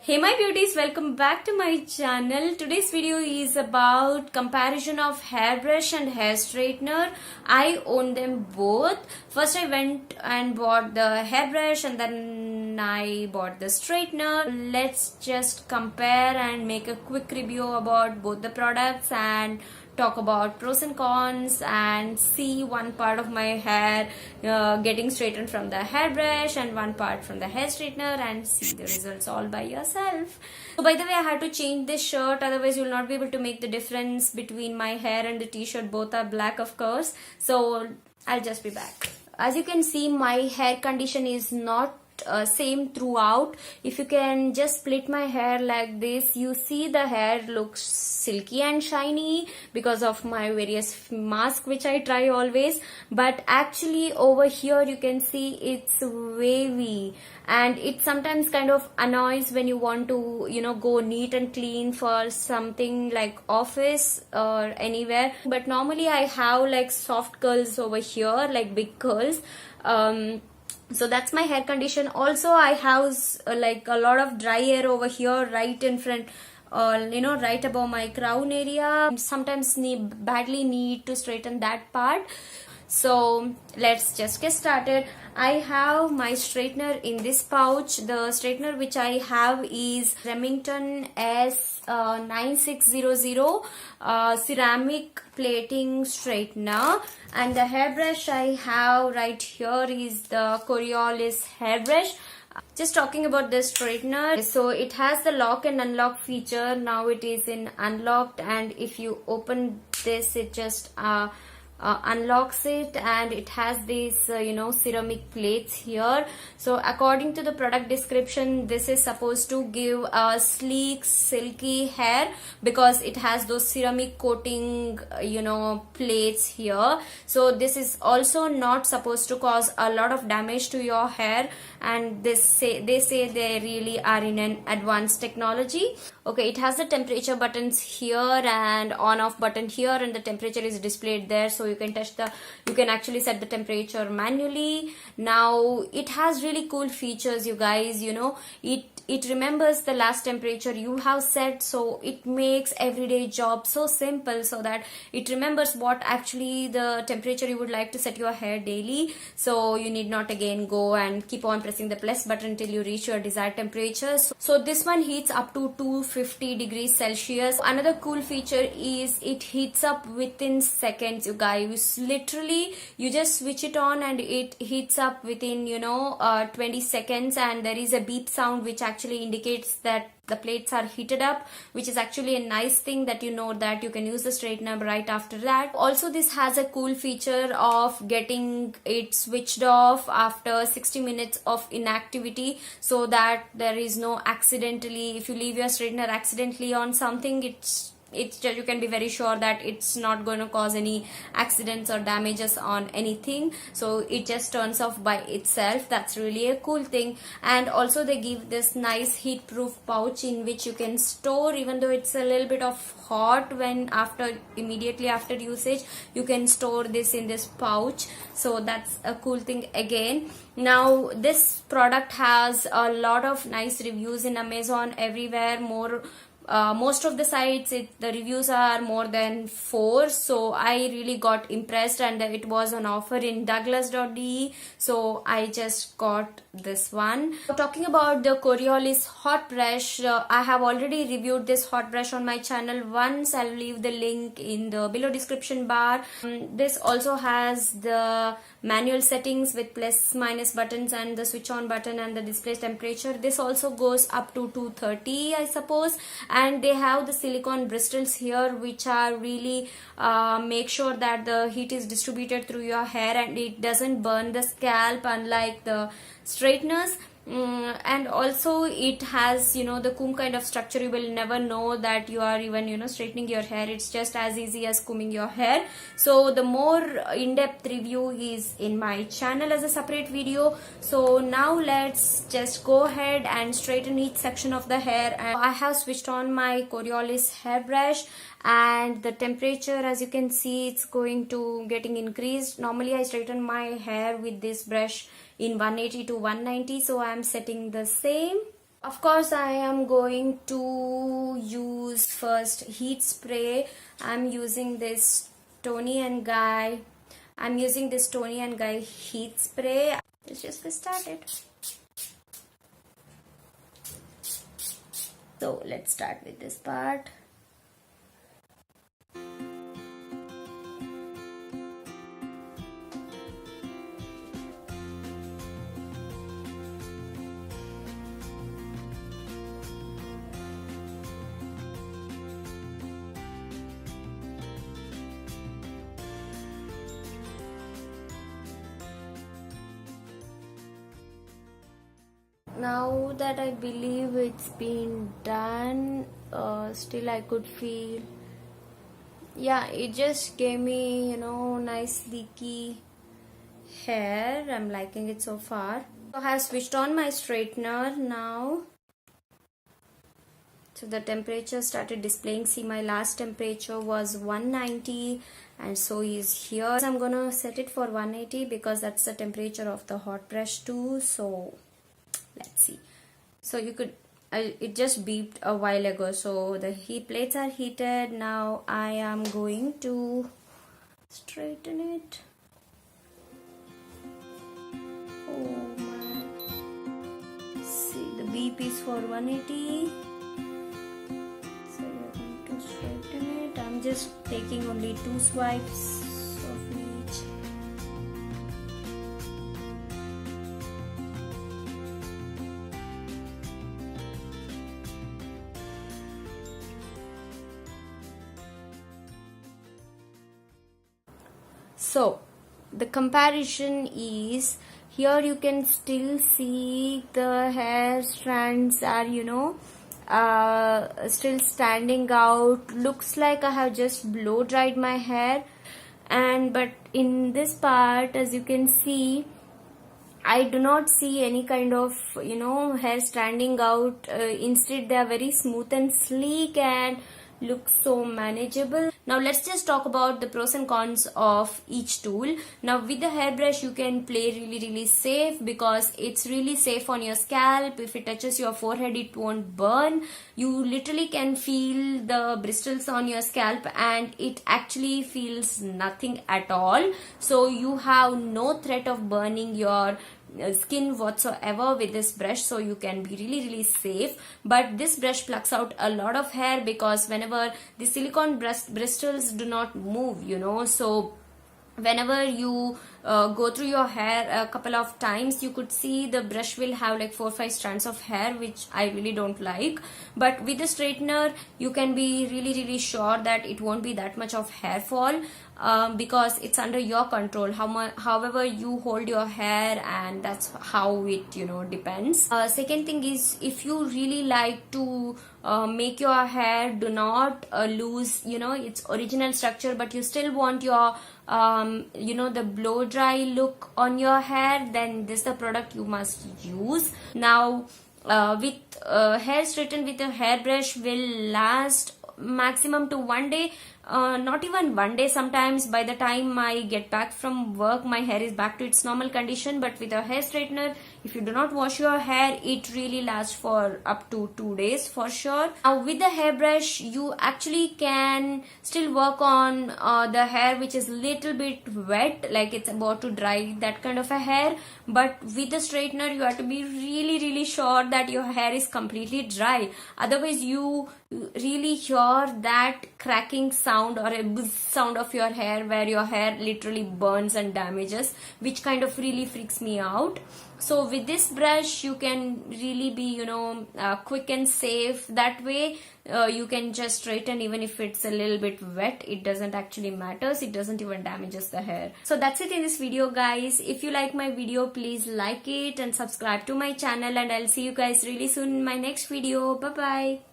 Hey my beauties, welcome back to my channel. Today's video is about comparison of hairbrush and hair straightener. I own them both. First I went and bought the hairbrush and then I bought the straightener. Let's just compare and make a quick review about both the products and talk about pros and cons and see one part of my hair getting straightened from the hairbrush and one part from the hair straightener and see the results all by yourself. So by the way, I had to change this shirt, otherwise you will not be able to make the difference between my hair and the t-shirt. Both are black, of course, so I'll just be back. As you can see, my hair condition is not same throughout. If you can just split my hair like this, you see the hair looks silky and shiny because of my various mask which I try always, but actually over here you can see it's wavy and it sometimes kind of annoys when you want to go neat and clean for something like office or anywhere. But normally I have like soft curls over here, like big curls. So that's my hair condition. Also I have like a lot of dry hair over here right in front, right above my crown area. Sometimes badly need to straighten that part. So let's just get started. I have my straightener in this pouch. The straightener which I have is Remington S9600 ceramic plating straightener, and the hairbrush I have right here is the Coriolis hairbrush. Just talking about the straightener, so it has the lock and unlock feature. Now it is in unlocked, and if you open this, it just unlocks it, and it has these ceramic plates here. So according to the product description, this is supposed to give a sleek silky hair because it has those ceramic coating plates here. So this is also not supposed to cause a lot of damage to your hair, and they say they really are in an advanced technology. Okay, it has the temperature buttons here and on off button here, and the temperature is displayed there, so you can actually set the temperature manually. Now it has really cool features, you guys. It remembers the last temperature you have set, so it makes everyday job so simple, so that it remembers what actually the temperature you would like to set your hair daily. So you need not again go and keep on pressing the plus button till you reach your desired temperature. So this one heats up to 250 degrees Celsius. Another cool feature is it heats up within seconds, you guys. Literally you just switch it on and it heats up within 20 seconds, and there is a beep sound which actually indicates that the plates are heated up, which is actually a nice thing that that you can use the straightener right after that. Also, this has a cool feature of getting it switched off after 60 minutes of inactivity, so that there is no accidentally, if you leave your straightener accidentally on something, it's just, you can be very sure that it's not going to cause any accidents or damages on anything. So it just turns off by itself. That's really a cool thing. And also they give this nice heat proof pouch in which you can store, even though it's a little bit of hot when immediately after usage, you can store this in this pouch. So that's a cool thing again. Now this product has a lot of nice reviews in Amazon, everywhere. Most of the sites, the reviews are more than 4, so I really got impressed, and it was on offer in Douglas.de, so I just got this one. Talking about the Coriolis hot brush, I have already reviewed this hot brush on my channel once. I'll leave the link in the below description bar. This also has the manual settings with plus minus buttons and the switch on button and the display temperature. This also goes up to 230, I suppose, and they have the silicone bristles here which are really make sure that the heat is distributed through your hair and it doesn't burn the scalp, unlike the straighteners. And also it has the comb kind of structure. You will never know that you are even straightening your hair. It's just as easy as combing your hair. So the more in-depth review is in my channel as a separate video. So now let's just go ahead and straighten each section of the hair. And I have switched on my Coriolis hairbrush, and the temperature, as you can see, it's getting increased. Normally I straighten my hair with this brush in 180 to 190, so I am setting the same. Of course, I am going to use first heat spray. I'm using this Tony and Guy. I'm using this Tony and Guy heat spray. Let's just get started. So let's start with this part. Now that I believe it's been done, still I could feel, yeah, it just gave me, nice leaky hair. I'm liking it so far. So I have switched on my straightener now. So the temperature started displaying. See, my last temperature was 190 and so is here. I'm gonna set it for 180 because that's the temperature of the hot brush too. So let's see. So you could, it just beeped a while ago. So the heat plates are heated. Now I am going to straighten it. Oh man. See, the beep is for 180. So you're going to straighten it. I'm just taking only 2 swipes of each. So the comparison is, here you can still see the hair strands are still standing out. Looks like I have just blow dried my hair, but in this part, as you can see, I do not see any kind of hair standing out. Instead, they are very smooth and sleek and look so manageable. Now let's just talk about the pros and cons of each tool. Now with the hairbrush you can play really safe because it's really safe on your scalp. If it touches your forehead it won't burn. You literally can feel the bristles on your scalp and it actually feels nothing at all. So you have no threat of burning your skin whatsoever with this brush, so you can be really safe. But this brush plucks out a lot of hair because whenever the silicone bristles do not move, so whenever you go through your hair a couple of times, you could see the brush will have like 4 or 5 strands of hair, which I really don't like. But with the straightener you can be really sure that it won't be that much of hair fall because it's under your control however you hold your hair, and that's how it depends. Second thing is, if you really like to make your hair do not lose its original structure, but you still want your the blow dry look on your hair, then this is the product you must use. Now with hair straightened with a hairbrush will last maximum to 1 day, not even 1 day. Sometimes by the time I get back from work my hair is back to its normal condition. But with a hair straightener, if you do not wash your hair, it really lasts for up to 2 days for sure. Now with the hairbrush you actually can still work on the hair which is little bit wet, like it's about to dry, that kind of a hair. But with the straightener you have to be really sure that your hair is completely dry, otherwise you really hear that cracking sound or a buzz sound of your hair where your hair literally burns and damages, which kind of really freaks me out. So with this brush you can really be quick and safe. That way you can just straighten even if it's a little bit wet. It doesn't actually matters, it doesn't even damages the hair. So that's it in this video guys. If you like my video, please like it and subscribe to my channel, and I'll see you guys really soon in my next video. Bye bye.